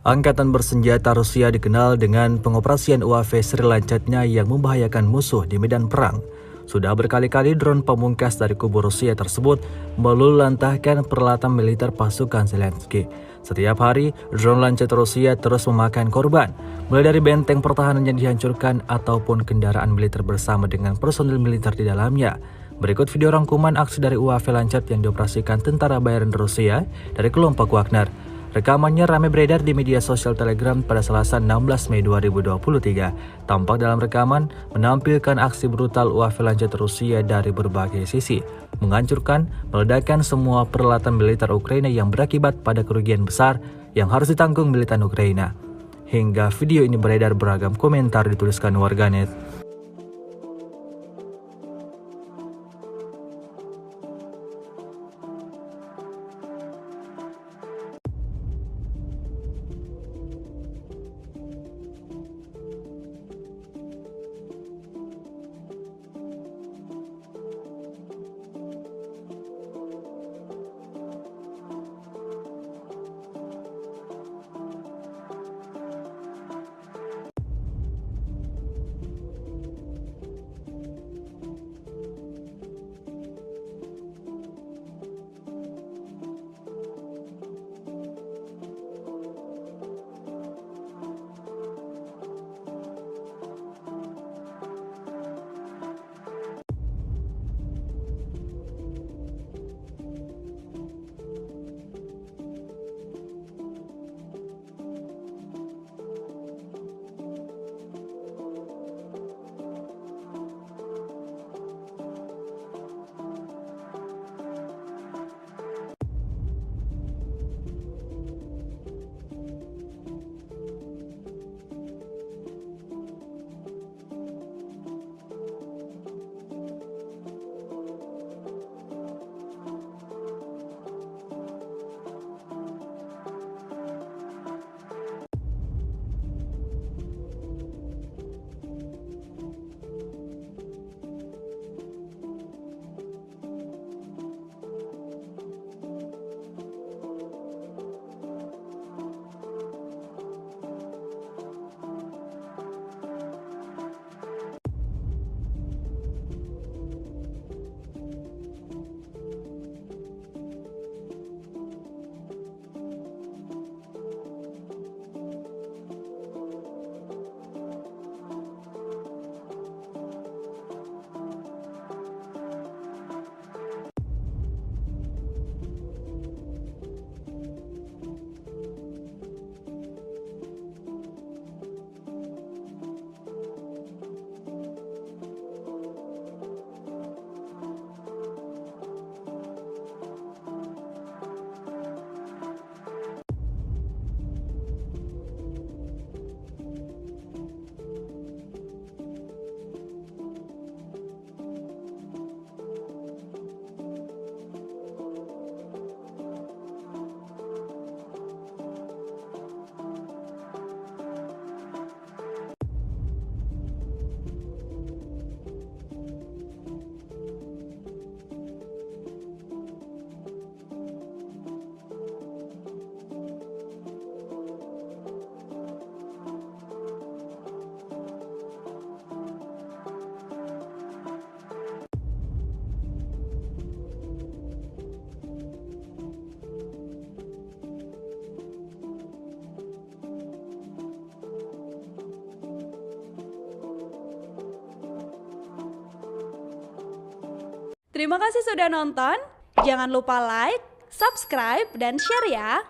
Angkatan bersenjata Rusia dikenal dengan pengoperasian UAV seri lancatnya yang membahayakan musuh di medan perang. Sudah berkali-kali drone pamungkas dari kubu Rusia tersebut meluluhlantahkan peralatan militer pasukan Zelensky. Setiap hari, drone lancat Rusia terus memakan korban, mulai dari benteng pertahanan yang dihancurkan ataupun kendaraan militer bersama dengan personil militer di dalamnya. Berikut video rangkuman aksi dari UAV lancat yang dioperasikan tentara bayaran Rusia dari kelompok Wagner. Rekamannya ramai beredar di media sosial Telegram pada Selasa 16 Mei 2023. Tampak dalam rekaman menampilkan aksi brutal UAV lancat Rusia dari berbagai sisi, menghancurkan, meledakkan semua peralatan militer Ukraina yang berakibat pada kerugian besar yang harus ditanggung militan Ukraina. Hingga video ini beredar, beragam komentar dituliskan warganet. Terima kasih sudah nonton. Jangan lupa like, subscribe, dan share ya.